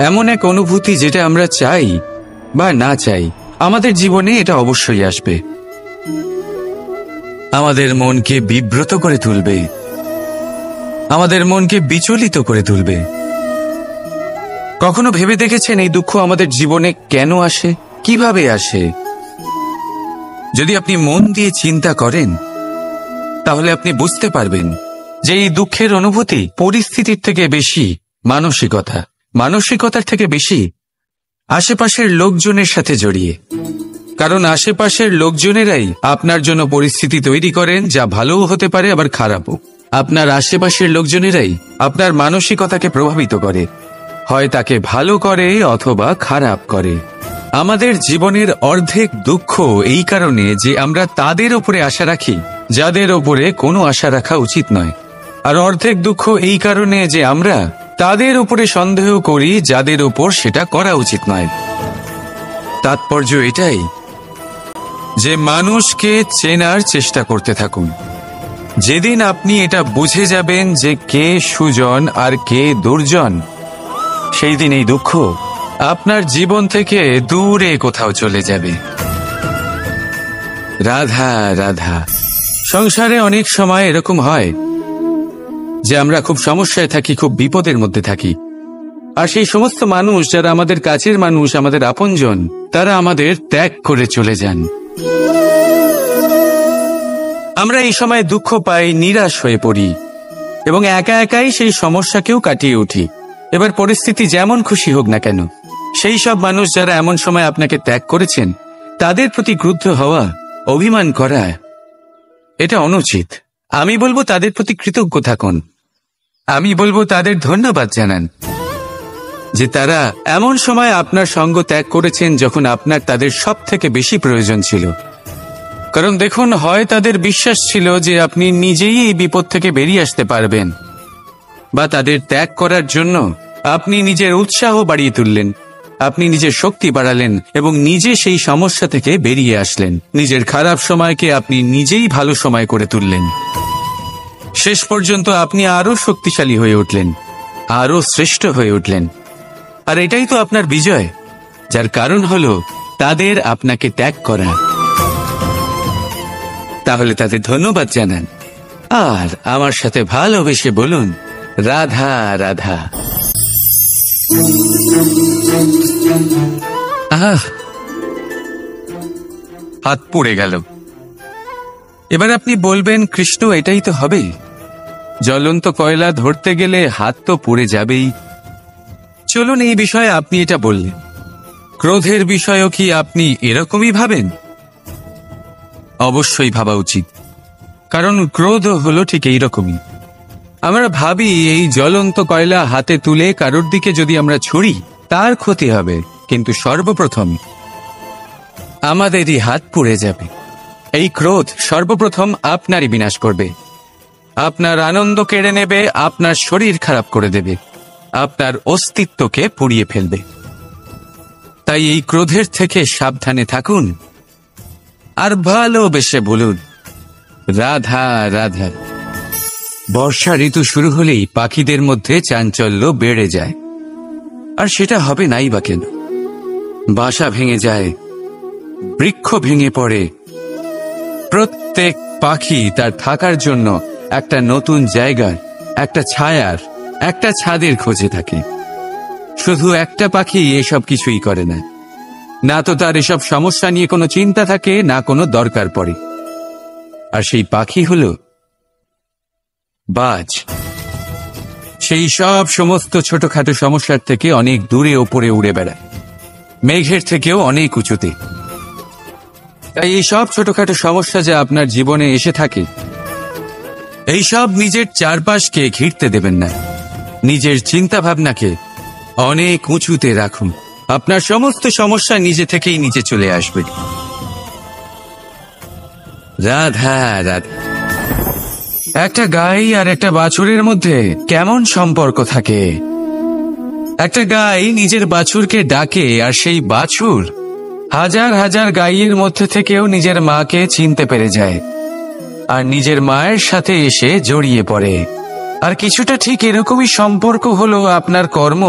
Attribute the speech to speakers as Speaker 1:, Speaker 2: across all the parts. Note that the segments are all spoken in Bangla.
Speaker 1: এমন এক অনুভূতি যেটা আমরা চাই বা না চাই, আমাদের জীবনে এটা অবশ্যই আসবে। আমাদের মনকে বিব্রত করে তুলবে, আমাদের মনকে বিচলিত করে তুলবে। কখনো ভেবে দেখেছেন এই দুঃখ আমাদের জীবনে কেন আসে, কিভাবে আসে? যদি আপনি মন দিয়ে চিন্তা করেন তাহলে আপনি বুঝতে পারবেন যে এই দুঃখের অনুভূতি পরিস্থিতির থেকে বেশি মানসিকতার থেকে বেশি আশেপাশের লোকজনের সাথে জড়িয়ে। কারণ আশেপাশের লোকজনেরাই আপনার জন্য পরিস্থিতি তৈরি করেন, যা ভালোও হতে পারে আবার খারাপও। আপনার আশেপাশের লোকজনেরাই আপনার মানসিকতাকে প্রভাবিত করে, হয় তাকে ভালো করে অথবা খারাপ করে। আমাদের জীবনের অর্ধেক দুঃখ এই কারণে যে আমরা তাদের উপরে আশা রাখি যাদের ওপরে কোনো আশা রাখা উচিত নয়, আর অর্ধেক দুঃখ এই কারণে যে আমরা তাদের উপরে সন্দেহ করি যাদের উপর সেটা করা উচিত নয়। তাৎপর্য এটাই যে মানুষকে চেনার চেষ্টা করতে থাকুন। যেদিন আপনি এটা বুঝে যাবেন যে কে সুজন আর কে দুর্জন, সেই দিন এই দুঃখ আপনার জীবন থেকে দূরে কোথাও চলে যাবে। রাধা রাধা। সংসারে অনেক সময় এরকম হয় যে আমরা খুব সমস্যায় থাকি, খুব বিপদের মধ্যে থাকি, আর সেই সমস্ত মানুষ যারা আমাদের কাছের মানুষ, আমাদের আপনজন, তারা আমাদের ত্যাগ করে চলে যান। আমরা এই সময় দুঃখ পাই, নিরাশ হয়ে পড়ি এবং একা একাই সেই সমস্যাকেও কাটিয়ে উঠি। এবার পরিস্থিতি যেমন খুশি হোক না কেন, সেই সব মানুষ যারা এমন সময় আপনাকে ত্যাগ করেছেন তাদের প্রতি ক্রুদ্ধ হওয়া, অভিমান করা, এটা অনুচিত। আমি বলবো তাদের প্রতি কৃতজ্ঞ থাকুন। আমি বলবো তাদের ধন্যবাদ জানান যে তারা এমন সময় আপনার সঙ্গ ত্যাগ করেছেন যখন আপনার তাদের সব থেকে বেশি প্রয়োজন ছিল। কারণ দেখুন, হয় তাদের বিশ্বাস ছিল যে আপনি নিজেই এই বিপদ থেকে বেরিয়ে আসতে পারবেন, বা তাদের ত্যাগ করার জন্য আপনি নিজের উৎসাহ বাড়িয়ে তুললেন, আপনি নিজের শক্তি বাড়ালেন এবং নিজে সেই সমস্যা থেকে বেরিয়ে আসলেন। নিজের খারাপ সময়কে আপনি নিজেই ভালো সময় করে তুললেন। শেষ পর্যন্ত আপনি আরো শক্তিশালী হয়ে উঠলেন, আরো শ্রেষ্ঠ হয়ে উঠলেন। আর এটাই তো আপনার বিজয়, যার কারণ হলো তাদের আপনাকে ত্যাগ করা। তাহলে তাদের ধন্যবাদ জানান আর আমার সাথে ভালোবেসে বলুন, রাধা রাধা। হাত পুড়ে গেল। এবার আপনি বলবেন, কৃষ্ণ, এটাই তো হবে, জ্বলন্ত কয়লা ধরতে গেলে হাত তো পুড়ে যাবেই। চলুন, এই বিষয়ে আপনি এটা বললেন। ক্রোধের বিষয়েও কি আপনি এরকমই ভাবেন? অবশ্যই ভাবা উচিত, কারণ ক্রোধ হলো ঠিক এইরকমই। আমরা ভাবি এই জ্বলন্ত কয়লা হাতে তুলে কারোর দিকে যদি আমরা ছুড়ি তার ক্ষতি হবে, কিন্তু সর্বপ্রথম আমাদেরই হাত পুড়ে যাবে। এই ক্রোধ সর্বপ্রথম আপনারই বিনাশ করবে, আপনার আনন্দ কেড়ে নেবে, আপনার শরীর খারাপ করে দেবে, আপনার অস্তিত্বকে পুড়িয়ে ফেলবে। তাই এই ক্রোধের থেকে সাবধানে থাকুন আর ভালোবেসে বলুন, রাধা রাধা। বর্ষা ঋতু শুরু হলেই পাখিদের মধ্যে চাঞ্চল্য বেড়ে যায়, আর সেটা হবে নাই বা কেন। বাসা ভেঙে যায়, বৃক্ষ ভেঙে পড়ে, প্রত্যেক পাখি তার থাকার জন্য একটা নতুন জায়গার, একটা ছায়ার, একটা ছাদের খোঁজে থাকে। শুধু একটা পাখি এসব কিছুই করে না, না তো তার এসব সমস্যা নিয়ে কোনো চিন্তা থাকে, না কোনো দরকার পড়ে। আর সেই পাখি হলো বাজ। সেই সব সমস্ত ছোটখাটো সমস্যার থেকে অনেক দূরে ওপরে উড়ে বেড়ায়, মেঘের থেকেও অনেক উঁচুতে। তাই এই সব ছোটখাটো সমস্যা যা আপনার জীবনে এসে থাকে, এই সব নিজের চারপাশকে ঘিরতে দেবেন না। নিজের চিন্তা ভাবনাকে অনেক উঁচুতে রাখুন, আপনার সমস্ত সমস্যা নিজে থেকেই নিচে চলে আসবে। রাধা রাধা। একটা গাই আর একটা বাছুরের মধ্যে কেমন সম্পর্ক থাকে? একটা গাই নিজের বাছুরকে ডাকে, আর সেই বাছুর হাজার হাজার গাইয়ের মধ্যে থেকেও নিজের মাকে চিনতে পেরে যায় আর নিজের মায়ের সাথে এসে জড়িয়ে পড়ে। আর কিছুটা ঠিক এরকমই সম্পর্ক হলো আপনার কর্ম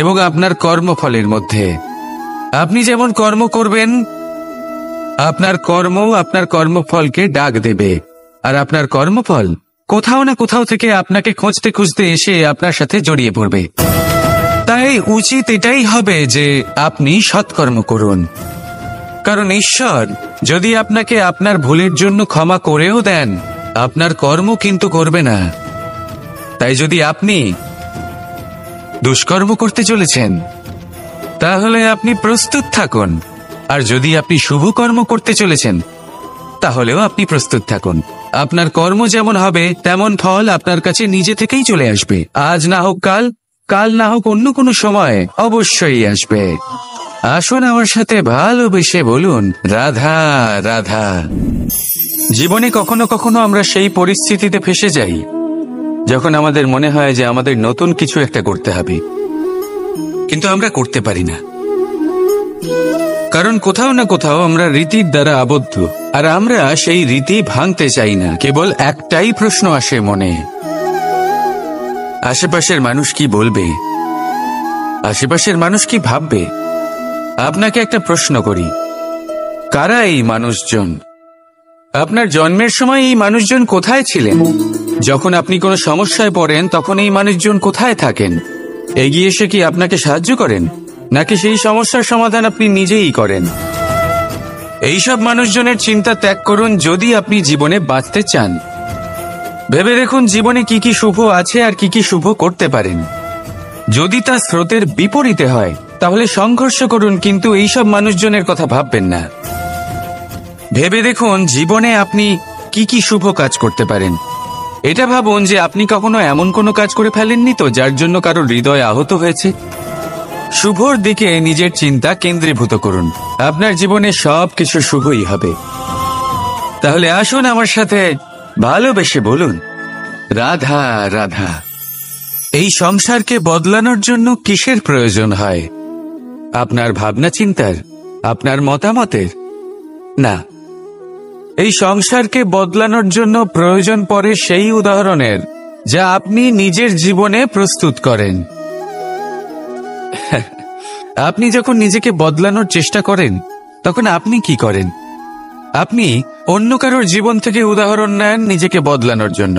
Speaker 1: এবং আপনার কর্মফলের মধ্যে। আপনি যেমন কর্ম করবেন, আপনার কর্ম আপনার কর্মফলকে ডাক দেবে, আর আপনার কর্মফল কোথাও না কোথাও থেকে আপনাকে খুঁজতে খুঁজতে এসে আপনার সাথে জড়িয়ে পড়বে। তাই উচিত এটাই হবে যে আপনি সৎকর্ম করুন, কারণ ঈশ্বর যদি আপনাকে আপনার ভুলের জন্য ক্ষমা করেও দেন, আপনার কর্ম কিন্তু করবে না। তাই যদি আপনি দুষ্কর্ম করতে চলেছেন, তাহলে আপনি প্রস্তুত থাকুন, আর যদি আপনি শুভ কর্ম করতে চলেছেন, তাহলেও আপনি প্রস্তুত থাকুন। আপনার কর্ম যেমন হবে তেমন ফল আপনার কাছে নিজে থেকেই চলে আসবে। আজ না হোক কাল, কাল না হোক অন্য কোনো সময় অবশ্যই আসবে। আসুন আমার সাথে ভালোবেসে বলুন, রাধা রাধা। জীবনে কখনো কখনো আমরা সেই পরিস্থিতিতে ফেসে যাই যখন আমাদের মনে হয় যে আমাদের নতুন কিছু একটা করতে হবে, কিন্তু আমরা করতে পারি না, কারণ কোথাও না কোথাও আমরা রীতির দ্বারা আবদ্ধ, আর আমরা সেই রীতি ভাঙতে চাই না। কেবল একটাই প্রশ্ন আসে মনে, আশেপাশের মানুষ কি বলবে, আশেপাশের মানুষ কি ভাববে। আপনাকে একটা প্রশ্ন করি, কারা এই মানুষজন? আপনার জন্মের সময় এই মানুষজন কোথায় ছিলেন? যখন আপনি কোনো সমস্যায় পড়েন তখন এই মানুষজন কোথায় থাকেন? এগিয়ে এসে কি আপনাকে সাহায্য করেন, নাকি সেই সমস্যার সমাধান আপনি নিজেই করেন? এইসব মানুষজনের চিন্তা ত্যাগ করুন যদি আপনি জীবনে বাঁচতে চান। ভেবে দেখুন জীবনে কি কি শুভ আছে আর কি কি শুভ করতে পারেন। যদি তা স্রোতের বিপরীতে হয় তাহলে সংঘর্ষ করুন, কিন্তু এইসব মানুষজনের কথা ভাববেন না। ভেবে দেখুন জীবনে আপনি কি কি শুভ কাজ করতে পারেন। এটা ভাবুন যে আপনি কখনো এমন কোনো কাজ করে ফেলেননি তো যার জন্য কারো হৃদয় আহত হয়েছে। শুভর দিকে নিজের চিন্তা কেন্দ্রীভূত করুন, আপনার জীবনে সব কিছু শুভই হবে। তাহলে আসুন আমার সাথে ভালোবেসে বলুন, রাধা রাধা। এই সংসারকে বদলানোর জন্য কিসের প্রয়োজন হয়? আপনার ভাবনা চিন্তার, আপনার মতামতের? না, এই সংসারকে বদলানোর জন্য প্রয়োজন পড়ে সেই উদাহরণের যা আপনি নিজের জীবনে প্রস্তুত করেন। আপনি যখন নিজেকে বদলানোর চেষ্টা করেন তখন আপনি কি করেন? আপনি অন্য কারোর জীবন থেকে উদাহরণ নেন নিজেকে বদলানোর জন্য।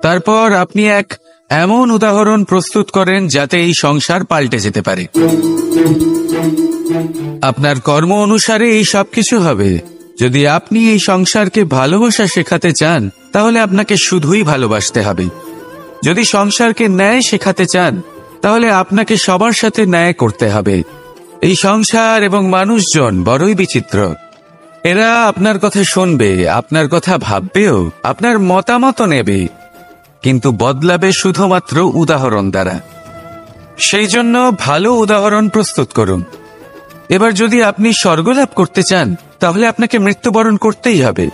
Speaker 1: তারপর আপনি এক এমন উদাহরণ প্রস্তুত করেন যাতে এই সংসার পাল্টে যেতে পারে। আপনার কর্ম অনুসারে এই সবকিছু হবে। যদি আপনি এই সংসারকে ভালোবাসা শেখাতে চান তাহলে আপনাকে শুধুই ভালোবাসতে হবে। যদি সংসারকে ন্যায় শেখাতে চান তাহলে আপনাকে সবার সাথে ন্যায় করতে হবে। এই সংসার এবং মানুষজন বড়ই বিচিত্র। এরা আপনার কথা শুনবে, আপনার কথা ভাববেও, আপনার মতামত নেবে, কিন্তু বদলাবে শুধুমাত্র উদাহরণ দ্বারা। সেই জন্য ভালো উদাহরণ প্রস্তুত করুন। এবার যদি আপনি স্বর্গলাভ করতে চান তাহলে আপনাকে মৃত্যুবরণ করতেই হবে।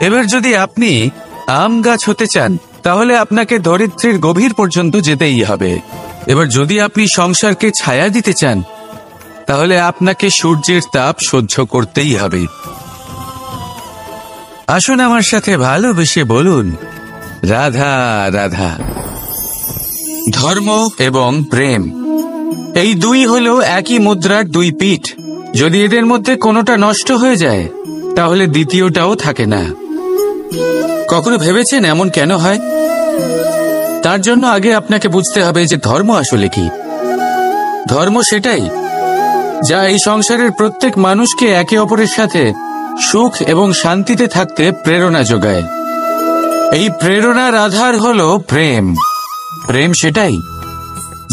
Speaker 1: এবার যদি আপনি আম গাছ হতে চান তাহলে আপনাকে ধরিত্রীর গভীর পর্যন্ত যেতেই হবে। এবার যদি আপনি সংসারকে ছায়া দিতে চান তাহলে আপনাকে সূর্যের তাপ সহ্য করতেই হবে। আসুন আমার সাথে ভালোবেসে বলুন, রাধা রাধা। ধর্ম এবং প্রেম এই দুই হলো একই মুদ্রার দুই পিঠ। যদি এদের মধ্যে কোনোটা নষ্ট হয়ে যায় তাহলে দ্বিতীয়টাও থাকে না। কখনো ভেবেছেন এমন কেন হয়? তার জন্য আগে আপনাকে বুঝতে হবে যে ধর্ম আসলে কি। ধর্ম সেটাই যা এই সংসারের প্রত্যেক মানুষকে একে অপরের সাথে সুখ এবং শান্তিতে থাকতে প্রেরণা যোগায়। এই প্রেরণার আধার হলো প্রেম। প্রেম সেটাই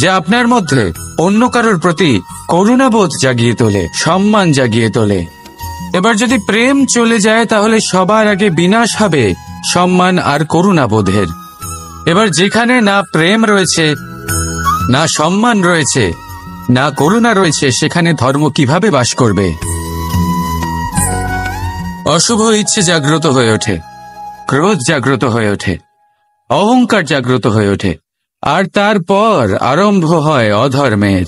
Speaker 1: যা আপনার মধ্যে অন্য কারোর প্রতি করুণাবোধ জাগিয়ে তোলে, সম্মান জাগিয়ে তোলে। এবার যদি প্রেম চলে যায় তাহলে সবার আগে বিনাশ হবে সম্মান আর করুণাবোধের। এবার যেখানে না প্রেম রয়েছে, না সম্মান রয়েছে, না করুণা রয়েছে, সেখানে ধর্ম কিভাবে বাস করবে? অশুভ ইচ্ছে জাগ্রত হয়ে ওঠে, ক্রোধ জাগ্রত হয়ে ওঠে, অহংকার জাগ্রত হয়ে ওঠে, আর তারপর আরম্ভ হয় অধর্মের।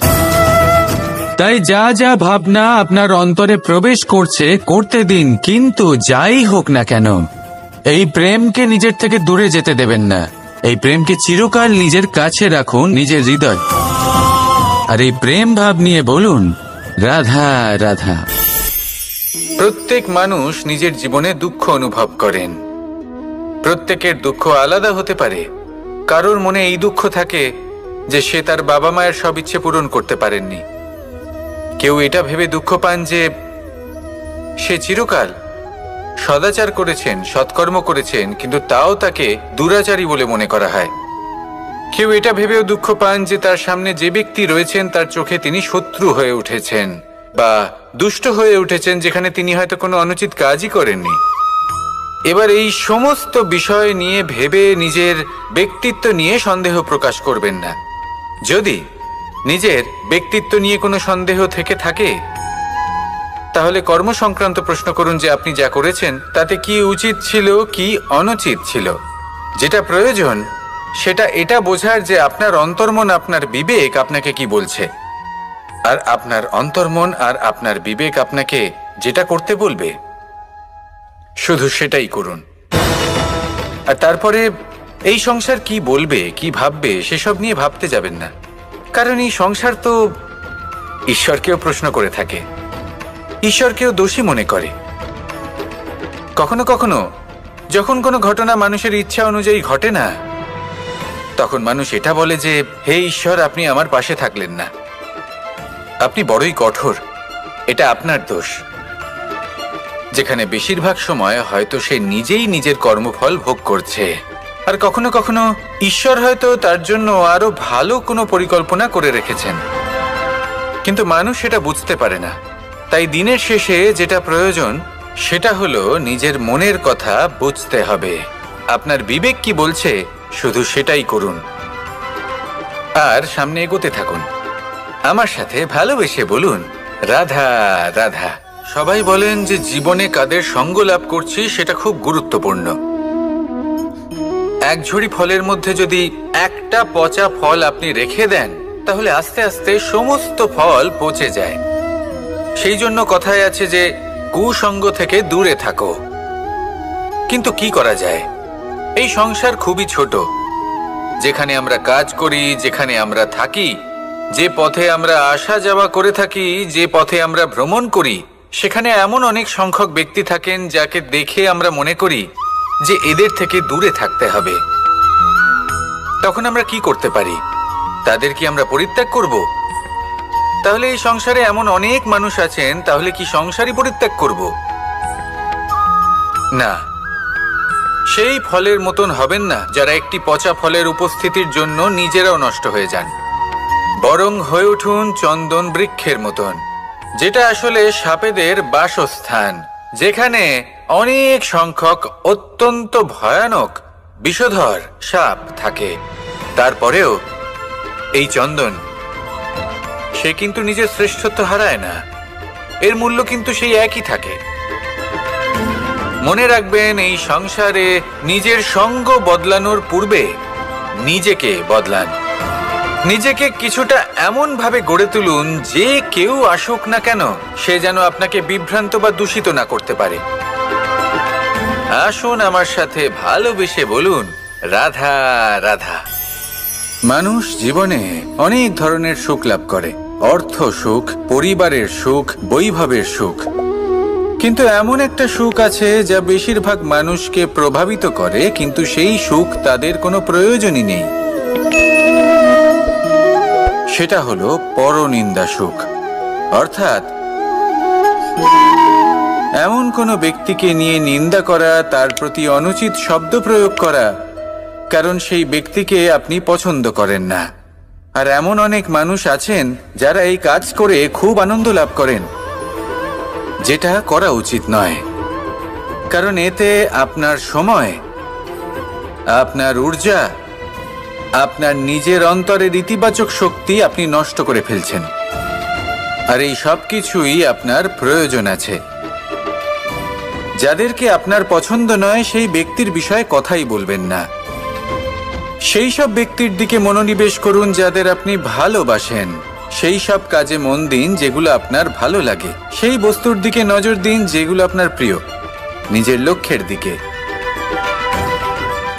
Speaker 1: তাই যা যা ভাবনা আপনার অন্তরে প্রবেশ করছে করতে দিন, কিন্তু যাই হোক না কেন এই প্রেমকে নিজের থেকে দূরে যেতে দেবেন না। এই প্রেমকে চিরকাল নিজের কাছে রাখুন, নিজের হৃদয়। আর এই প্রেম ভাব নিয়ে বলুন, রাধা রাধা। প্রত্যেক মানুষ নিজের জীবনে দুঃখ অনুভব করেন। প্রত্যেকের দুঃখ আলাদা হতে পারে। কারোর মনে এই দুঃখ থাকে যে সে তার বাবা মায়ের সব ইচ্ছে পূরণ করতে পারেননি। কেউ এটা ভেবে দুঃখ পান যে সে চিরকাল সদাচার করেছেন, সৎকর্ম করেছেন, কিন্তু তাও তাকে দুরাচারী বলে মনে করা হয়। কেউ এটা ভেবেও দুঃখ পান যে তার সামনে যে ব্যক্তি রয়েছেন তার চোখে তিনি শত্রু হয়ে উঠেছেন বা দুষ্ট হয়ে উঠেছেন, যেখানে তিনি হয়তো কোনো অনুচিত কাজই করেননি। এবার এই সমস্ত বিষয় নিয়ে ভেবে নিজের ব্যক্তিত্ব নিয়ে সন্দেহ প্রকাশ করবেন না। যদি নিজের ব্যক্তিত্ব নিয়ে কোনো সন্দেহ থেকে থাকে, তাহলে কর্ম সংক্রান্ত প্রশ্ন করুন যে আপনি যা করেছেন তাতে কি উচিত ছিল, কি অনুচিত ছিল। যেটা প্রয়োজন সেটা এটা বোঝার যে আপনার অন্তর্মন, আপনার বিবেক আপনাকে কি বলছে, আর আপনার অন্তর্মন আর আপনার বিবেক আপনাকে যেটা করতে বলবে শুধু সেটাই করুন। আর তারপরে এই সংসার কি বলবে, কি ভাববে সেসব নিয়ে ভাবতে যাবেন না। কারণ এই সংসার তো ঈশ্বরকেও প্রশ্ন করে থাকে, ঈশ্বরকেও দোষী মনে করে। কখনো কখনো যখন কোনো ঘটনা মানুষের ইচ্ছা অনুযায়ী ঘটে না, তখন মানুষ এটা বলে যে হে ঈশ্বর, আপনি আমার পাশে থাকলেন না, আপনি বড়ই কঠোর, এটা আপনার দোষ। যেখানে বেশিরভাগ সময় হয়তো সে নিজেই নিজের কর্মফল ভোগ করছে। আর কখনো কখনো ঈশ্বর হয়তো তার জন্য আরো ভালো কোনো পরিকল্পনা করে রেখেছেন, কিন্তু মানুষ সেটা বুঝতে পারে না। তাই দিনের শেষে যেটা প্রয়োজন সেটা হলো নিজের মনের কথা বুঝতে হবে। আপনার বিবেক কি বলছে শুধু সেটাই করুন আর সামনে এগোতে থাকুন। আমার সাথে ভালোবেসে বলুন, রাধা রাধা। সবাই বলেন যে জীবনে কাদের সঙ্গ লাভ করছি সেটা খুব গুরুত্বপূর্ণ। এক ঝুড়ি ফলের মধ্যে যদি একটা পচা ফল আপনি রেখে দেন, তাহলে আস্তে আস্তে সমস্ত ফল পচে যায়। সেই জন্য কথায় আছে যে কুসঙ্গ থেকে দূরে থাকো। কিন্তু কি করা যায়? এই সংসার খুবই ছোট। যেখানে আমরা কাজ করি, যেখানে আমরা থাকি, যে পথে আমরা আসা যাওয়া করে থাকি, যে পথে আমরা ভ্রমণ করি, সেখানে এমন অনেক সংখ্যক ব্যক্তি থাকেন যাকে দেখে আমরা মনে করি যে এদের থেকে দূরে থাকতে হবে। তখন আমরা কি করতে পারি? তাদের কি আমরা পরিত্যাগ করব? তাহলে এই সংসারে এমন অনেক মানুষ আছেন, তাহলে কি সংসারই পরিত্যাগ করব? না, সেই ফলের মতন হবেন না যারা একটি পচা ফলের উপস্থিতির জন্য নিজেরাও নষ্ট হয়ে যান। বরং হয়ে উঠুন চন্দন বৃক্ষের মতন, যেটা আসলে সাপেদের বাসস্থান, যেখানে অনেক সংখ্যক অত্যন্ত ভয়ানক বিষধর সাপ থাকে। তারপরেও এই চন্দন, সে কিন্তু নিজের শ্রেষ্ঠত্ব হারায় না, এর মূল্য কিন্তু সেই একই থাকে। মনে রাখবেন, এই সংসারে নিজের সঙ্গ বদলানোর পূর্বে নিজেকে বদলান। নিজেকে কিছুটা এমন ভাবে গড়ে তুলুন যে কেউ আসুক না কেন সে যেন আপনাকে বিভ্রান্ত বা দূষিত না করতে পারে। আসুন আমার সাথে ভালোবেসে বলুন, রাধা রাধা। মানুষ জীবনে অনেক ধরনের সুখ লাভ করে, অর্থ সুখ, পরিবারের সুখ, বৈভবের সুখ। কিন্তু এমন একটা সুখ আছে যা বেশিরভাগ মানুষকে প্রভাবিত করে, কিন্তু সেই সুখ তাদের কোনো প্রয়োজনই নেই। সেটা হলো পরনিন্দা সুখ। অর্থাৎ এমন কোনো ব্যক্তিকে নিয়ে নিন্দা করা, তার প্রতি অনুচিত শব্দ প্রয়োগ করা, কারণ সেই ব্যক্তিকে আপনি পছন্দ করেন না। আর এমন অনেক মানুষ আছেন যারা এই কাজ করে খুব আনন্দ লাভ করেন, যেটা করা উচিত নয়। কারণ এতে আপনার সময়, আপনার ঊর্জা, আপনার নিজের অন্তরের ইতিবাচক শক্তি আপনি নষ্ট করে ফেলছেন। আর এই সব কিছুই আপনার প্রয়োজন আছে। যাদেরকে আপনার পছন্দ নয় সেই ব্যক্তির বিষয়ে কথাই বলবেন না। সেই সব ব্যক্তির দিকে মনোনিবেশ করুন যাদের আপনি ভালোবাসেন। সেই সব কাজে মন দিন যেগুলো আপনার ভালো লাগে। সেই বস্তুর দিকে নজর দিন যেগুলো আপনার প্রিয়, নিজের লক্ষ্যের দিকে,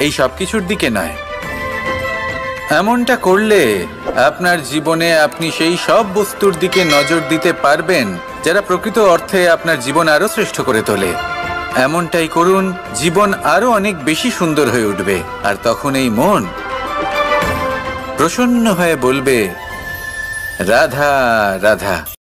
Speaker 1: এই সব কিছুর দিকে নয়।
Speaker 2: এমনটা করলে আপনার জীবনে আপনি সেই সব বস্তুর দিকে নজর দিতে পারবেন যারা প্রকৃত অর্থে আপনার জীবন আরো শ্রেষ্ঠ করে তোলে। এমনটাই করুন, জীবন আরো অনেক বেশি সুন্দর হয়ে উঠবে। আর তখন এই মন প্রসন্ন হয়ে বলবে, রাধা রাধা।